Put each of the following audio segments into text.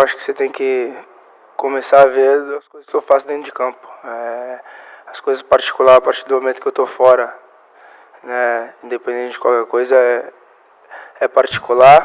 Acho que você tem que começar a ver as coisas que eu faço dentro de campo. As coisas particulares, a partir do momento que eu tô fora, né? Independente de qualquer coisa, é particular.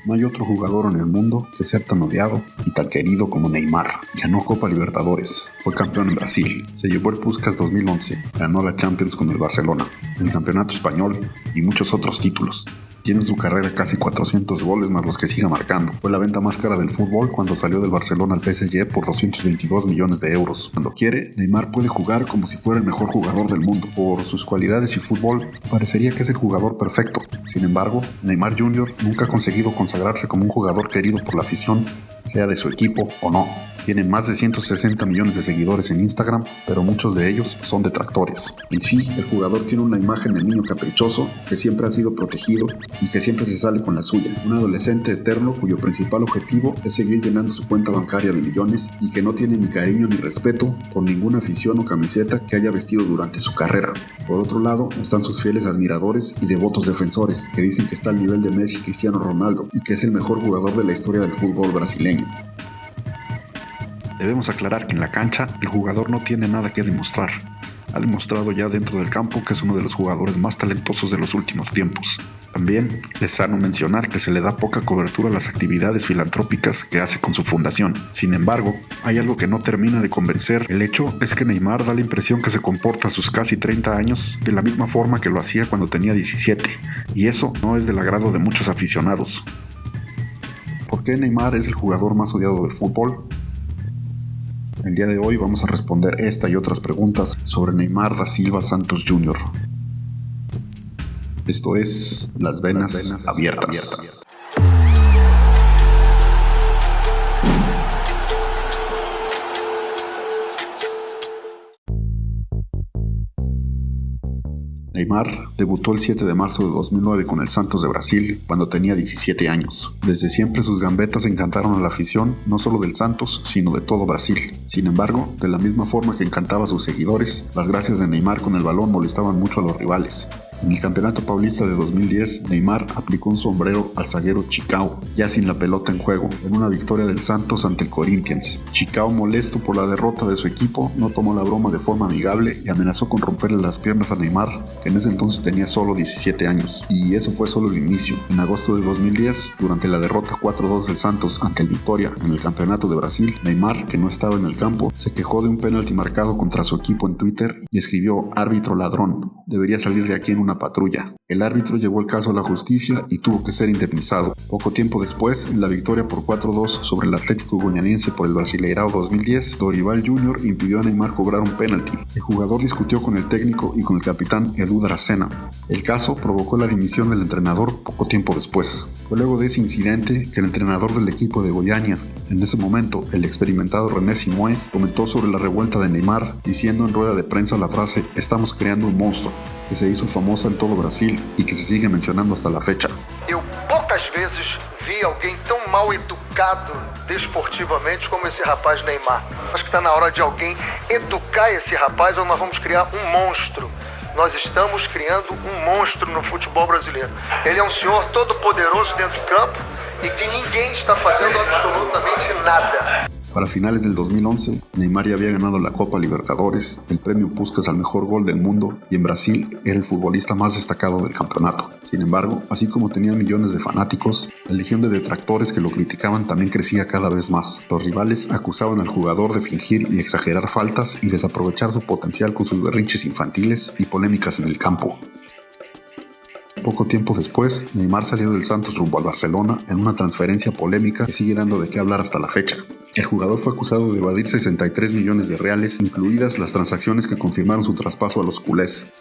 No hay otro jugador en el mundo que sea tan odiado y tan querido como Neymar. Ganó Copa Libertadores, fue campeón en Brasil, se llevó el Puskás 2011, ganó la Champions con el Barcelona, el Campeonato Español y muchos otros títulos. Tiene en su carrera casi 400 goles más los que siga marcando. Fue la venta más cara del fútbol cuando salió del Barcelona al PSG por 222 millones de euros. Cuando quiere, Neymar puede jugar como si fuera el mejor jugador del mundo. Por sus cualidades y fútbol, parecería que es el jugador perfecto. Sin embargo, Neymar Jr. nunca ha conseguido consagrarse como un jugador querido por la afición, sea de su equipo o no. Tiene más de 160 millones de seguidores en Instagram, pero muchos de ellos son detractores. En sí, el jugador tiene una imagen de niño caprichoso que siempre ha sido protegido y que siempre se sale con la suya. Un adolescente eterno cuyo principal objetivo es seguir llenando su cuenta bancaria de millones y que no tiene ni cariño ni respeto por ninguna afición o camiseta que haya vestido durante su carrera. Por otro lado, están sus fieles admiradores y devotos defensores que dicen que está al nivel de Messi y Cristiano Ronaldo y que es el mejor jugador de la historia del fútbol brasileño. Debemos aclarar que en la cancha el jugador no tiene nada que demostrar. Ha demostrado ya dentro del campo que es uno de los jugadores más talentosos de los últimos tiempos. También es sano mencionar que se le da poca cobertura a las actividades filantrópicas que hace con su fundación. Sin embargo, hay algo que no termina de convencer. El hecho es que Neymar da la impresión que se comporta a sus casi 30 años de la misma forma que lo hacía cuando tenía 17, y eso no es del agrado de muchos aficionados. ¿Por qué Neymar es el jugador más odiado del fútbol? El día de hoy vamos a responder esta y otras preguntas sobre Neymar da Silva Santos Jr. Esto es Las Venas Abiertas. Neymar debutó el 7 de marzo de 2009 con el Santos de Brasil cuando tenía 17 años. Desde siempre sus gambetas encantaron a la afición, no solo del Santos, sino de todo Brasil. Sin embargo, de la misma forma que encantaba a sus seguidores, las gracias de Neymar con el balón molestaban mucho a los rivales. En el Campeonato Paulista de 2010, Neymar aplicó un sombrero al zaguero Chicao, ya sin la pelota en juego, en una victoria del Santos ante el Corinthians. Chicao, molesto por la derrota de su equipo, no tomó la broma de forma amigable y amenazó con romperle las piernas a Neymar, que en ese entonces tenía solo 17 años. Y eso fue solo el inicio. En agosto de 2010, durante la derrota 4-2 del Santos ante el Vitória en el Campeonato de Brasil, Neymar, que no estaba en el campo, se quejó de un penalti marcado contra su equipo en Twitter y escribió: "Árbitro ladrón, debería salir de aquí en una patrulla". El árbitro llevó el caso a la justicia y tuvo que ser indemnizado. Poco tiempo después, en la victoria por 4-2 sobre el Atlético Goianiense por el Brasileirao 2010, Dorival Jr. impidió a Neymar cobrar un penalti. El jugador discutió con el técnico y con el capitán Edu Dracena. El caso provocó la dimisión del entrenador poco tiempo después. Fue luego de ese incidente que el entrenador del equipo de Goiânia, en ese momento el experimentado René Simões, comentó sobre la revuelta de Neymar, diciendo en rueda de prensa la frase "estamos creando un monstruo", que se hizo famosa en todo Brasil y que se sigue mencionando hasta la fecha. Eu poucas vezes vi alguém tão mal educado desportivamente como esse rapaz Neymar. Acho que está na hora de alguém educar esse rapaz ou nós vamos criar um monstro. Nós estamos criando um monstro no futebol brasileiro. Ele é um senhor todo poderoso dentro de campo e que ninguém está fazendo absolutamente nada. Para finales del 2011, Neymar ya había ganado la Copa Libertadores, el premio Puskás al mejor gol del mundo, y en Brasil era el futbolista más destacado del campeonato. Sin embargo, así como tenía millones de fanáticos, la legión de detractores que lo criticaban también crecía cada vez más. Los rivales acusaban al jugador de fingir y exagerar faltas y desaprovechar su potencial con sus berrinches infantiles y polémicas en el campo. Poco tiempo después, Neymar salió del Santos rumbo al Barcelona en una transferencia polémica que sigue dando de qué hablar hasta la fecha. El jugador fue acusado de evadir 63 millones de reales, incluidas las transacciones que confirmaron su traspaso a los culés.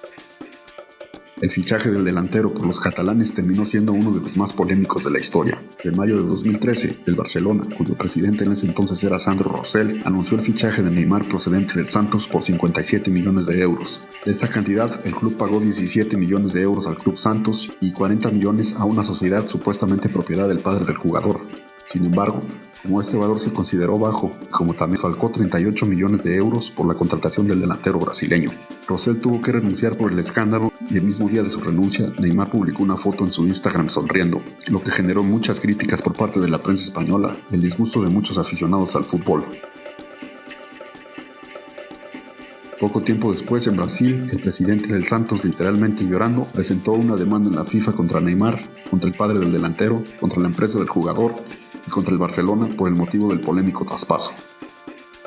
El fichaje del delantero por los catalanes terminó siendo uno de los más polémicos de la historia. En mayo de 2013, el Barcelona, cuyo presidente en ese entonces era Sandro Rosell, anunció el fichaje de Neymar procedente del Santos por 57 millones de euros. De esta cantidad, el club pagó 17 millones de euros al Club Santos y 40 millones a una sociedad supuestamente propiedad del padre del jugador. Sin embargo, Como este valor se consideró bajo, como también falcó 38 millones de euros por la contratación del delantero brasileño. Rosell tuvo que renunciar por el escándalo y el mismo día de su renuncia, Neymar publicó una foto en su Instagram sonriendo, lo que generó muchas críticas por parte de la prensa española y el disgusto de muchos aficionados al fútbol. Poco tiempo después, en Brasil, el presidente del Santos, literalmente llorando, presentó una demanda en la FIFA contra Neymar, contra el padre del delantero, contra la empresa del jugador y contra el Barcelona por el motivo del polémico traspaso.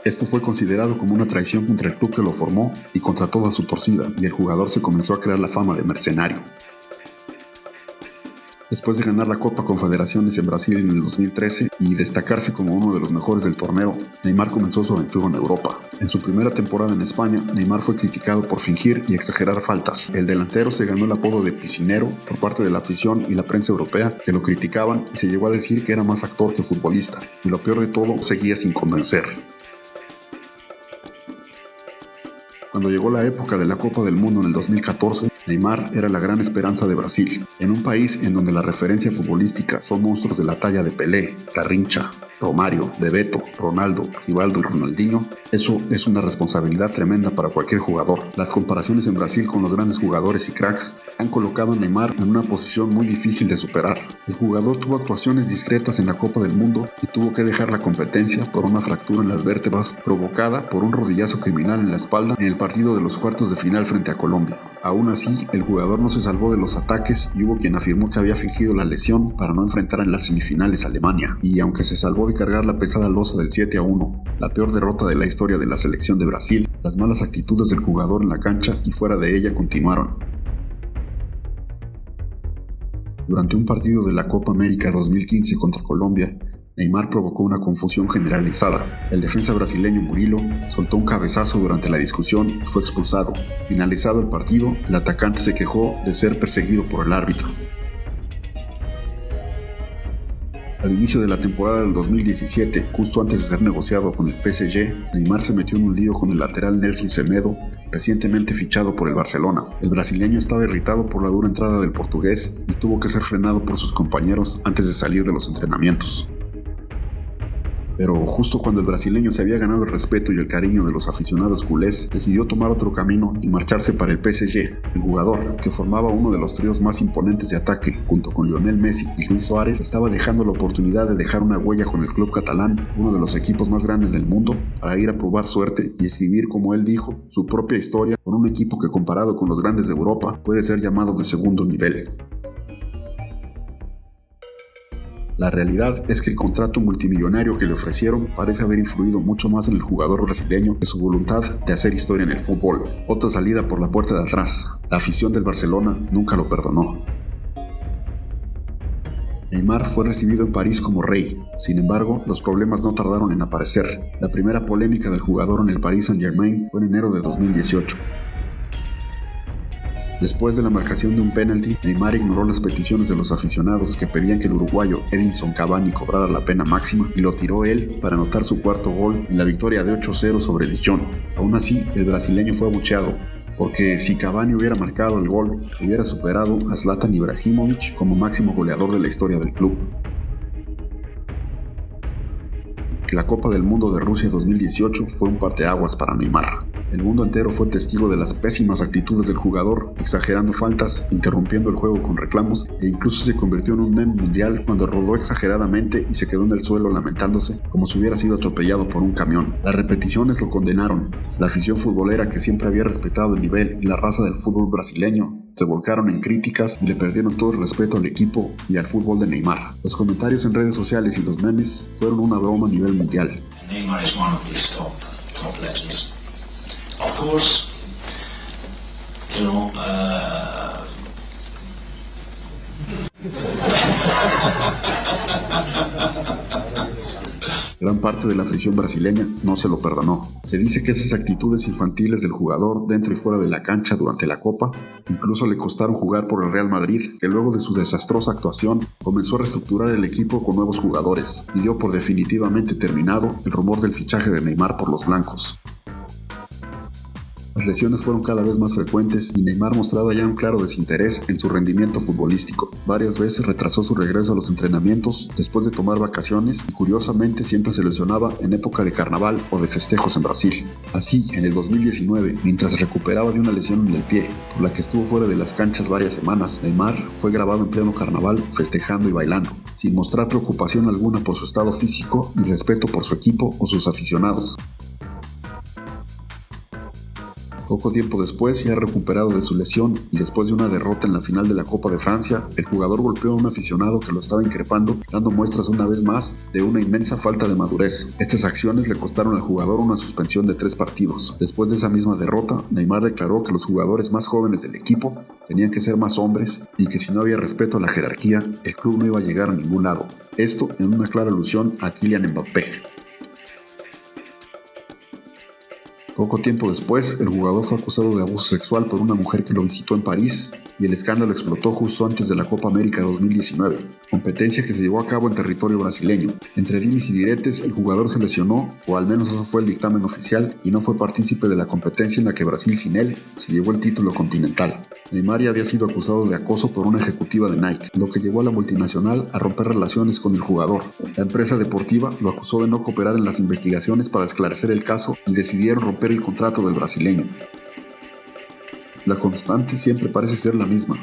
Esto fue considerado como una traición contra el club que lo formó y contra toda su torcida, y el jugador se comenzó a crear la fama de mercenario. Después de ganar la Copa Confederaciones en Brasil en el 2013 y destacarse como uno de los mejores del torneo, Neymar comenzó su aventura en Europa. En su primera temporada en España, Neymar fue criticado por fingir y exagerar faltas. El delantero se ganó el apodo de piscinero por parte de la afición y la prensa europea, que lo criticaban y se llegó a decir que era más actor que futbolista. Y lo peor de todo, seguía sin convencer. Cuando llegó la época de la Copa del Mundo en el 2014, Neymar era la gran esperanza de Brasil. En un país en donde la referencia futbolística son monstruos de la talla de Pelé, Garrincha, Romario, Bebeto, Ronaldo, Rivaldo y Ronaldinho, eso es una responsabilidad tremenda para cualquier jugador. Las comparaciones en Brasil con los grandes jugadores y cracks han colocado a Neymar en una posición muy difícil de superar. El jugador tuvo actuaciones discretas en la Copa del Mundo y tuvo que dejar la competencia por una fractura en las vértebras provocada por un rodillazo criminal en la espalda en el partido de los cuartos de final frente a Colombia. Aún así, el jugador no se salvó de los ataques y hubo quien afirmó que había fingido la lesión para no enfrentar en las semifinales a Alemania. Y aunque se salvó de cargar la pesada losa del 7-1, la peor derrota de la historia de la selección de Brasil, las malas actitudes del jugador en la cancha y fuera de ella continuaron. Durante un partido de la Copa América 2015 contra Colombia, Neymar provocó una confusión generalizada. El defensa brasileño Murilo soltó un cabezazo durante la discusión y fue expulsado. Finalizado el partido, el atacante se quejó de ser perseguido por el árbitro. Al inicio de la temporada del 2017, justo antes de ser negociado con el PSG, Neymar se metió en un lío con el lateral Nelson Semedo, recientemente fichado por el Barcelona. El brasileño estaba irritado por la dura entrada del portugués y tuvo que ser frenado por sus compañeros antes de salir de los entrenamientos. Pero justo cuando el brasileño se había ganado el respeto y el cariño de los aficionados culés, decidió tomar otro camino y marcharse para el PSG. El jugador, que formaba uno de los tríos más imponentes de ataque, junto con Lionel Messi y Luis Suárez, estaba dejando la oportunidad de dejar una huella con el club catalán, uno de los equipos más grandes del mundo, para ir a probar suerte y escribir, como él dijo, su propia historia con un equipo que, comparado con los grandes de Europa, puede ser llamado de segundo nivel. La realidad es que el contrato multimillonario que le ofrecieron parece haber influido mucho más en el jugador brasileño que su voluntad de hacer historia en el fútbol. Otra salida por la puerta de atrás. La afición del Barcelona nunca lo perdonó. Neymar fue recibido en París como rey. Sin embargo, los problemas no tardaron en aparecer. La primera polémica del jugador en el Paris Saint-Germain fue en enero de 2018. Después de la marcación de un penalti, Neymar ignoró las peticiones de los aficionados que pedían que el uruguayo Edinson Cavani cobrara la pena máxima y lo tiró él para anotar su cuarto gol en la victoria de 8-0 sobre Dijon. Aún así, el brasileño fue abucheado, porque si Cavani hubiera marcado el gol, hubiera superado a Zlatan Ibrahimovic como máximo goleador de la historia del club. La Copa del Mundo de Rusia 2018 fue un parteaguas para Neymar. El mundo entero fue testigo de las pésimas actitudes del jugador, exagerando faltas, interrumpiendo el juego con reclamos e incluso se convirtió en un meme mundial cuando rodó exageradamente y se quedó en el suelo lamentándose como si hubiera sido atropellado por un camión. Las repeticiones lo condenaron. La afición futbolera, que siempre había respetado el nivel y la raza del fútbol brasileño, se volcaron en críticas y le perdieron todo el respeto al equipo y al fútbol de Neymar. Los comentarios en redes sociales y los memes fueron una broma a nivel mundial. Neymar is one of these top legends. Of course, you know, Gran parte de la afición brasileña no se lo perdonó. Se dice que esas actitudes infantiles del jugador dentro y fuera de la cancha durante la Copa incluso le costaron jugar por el Real Madrid, que luego de su desastrosa actuación comenzó a reestructurar el equipo con nuevos jugadores y dio por definitivamente terminado el rumor del fichaje de Neymar por los blancos. Las lesiones fueron cada vez más frecuentes y Neymar mostraba ya un claro desinterés en su rendimiento futbolístico. Varias veces retrasó su regreso a los entrenamientos después de tomar vacaciones y curiosamente siempre se lesionaba en época de carnaval o de festejos en Brasil. Así, en el 2019, mientras se recuperaba de una lesión en el pie, por la que estuvo fuera de las canchas varias semanas, Neymar fue grabado en pleno carnaval festejando y bailando, sin mostrar preocupación alguna por su estado físico ni respeto por su equipo o sus aficionados. Poco tiempo después, ya recuperado de su lesión y después de una derrota en la final de la Copa de Francia, el jugador golpeó a un aficionado que lo estaba increpando, dando muestras una vez más de una inmensa falta de madurez. Estas acciones le costaron al jugador una suspensión de 3 partidos. Después de esa misma derrota, Neymar declaró que los jugadores más jóvenes del equipo tenían que ser más hombres y que si no había respeto a la jerarquía, el club no iba a llegar a ningún lado. Esto en una clara alusión a Kylian Mbappé. Poco tiempo después, el jugador fue acusado de abuso sexual por una mujer que lo visitó en París y el escándalo explotó justo antes de la Copa América 2019, competencia que se llevó a cabo en territorio brasileño. Entre dimes y diretes, el jugador se lesionó, o al menos eso fue el dictamen oficial, y no fue partícipe de la competencia en la que Brasil sin él se llevó el título continental. Neymar ya había sido acusado de acoso por una ejecutiva de Nike, lo que llevó a la multinacional a romper relaciones con el jugador. La empresa deportiva lo acusó de no cooperar en las investigaciones para esclarecer el caso y decidieron romper el contrato del brasileño. La constante siempre parece ser la misma.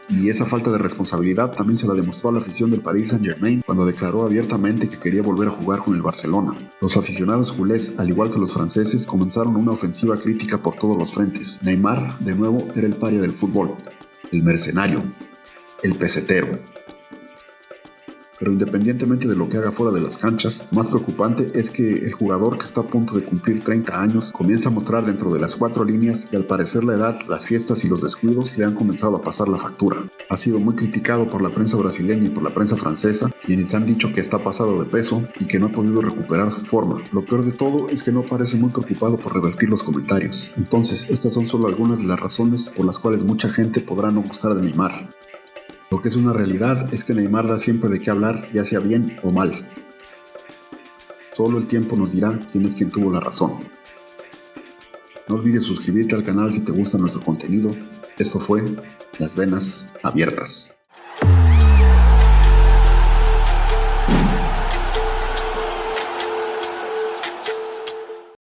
Y esa falta de responsabilidad también se la demostró a la afición del Paris Saint-Germain cuando declaró abiertamente que quería volver a jugar con el Barcelona. Los aficionados culés, al igual que los franceses, comenzaron una ofensiva crítica por todos los frentes. Neymar, de nuevo, era el paria del fútbol, el mercenario, el pesetero. Pero independientemente de lo que haga fuera de las canchas, más preocupante es que el jugador que está a punto de cumplir 30 años comienza a mostrar dentro de las 4 líneas que al parecer la edad, las fiestas y los descuidos le han comenzado a pasar la factura. Ha sido muy criticado por la prensa brasileña y por la prensa francesa, quienes han dicho que está pasado de peso y que no ha podido recuperar su forma. Lo peor de todo es que no parece muy preocupado por revertir los comentarios. Entonces, estas son solo algunas de las razones por las cuales mucha gente podrá no gustar de Neymar. Lo que es una realidad es que Neymar da siempre de qué hablar, ya sea bien o mal. Solo el tiempo nos dirá quién es quien tuvo la razón. No olvides suscribirte al canal si te gusta nuestro contenido. Esto fue Las Venas Abiertas.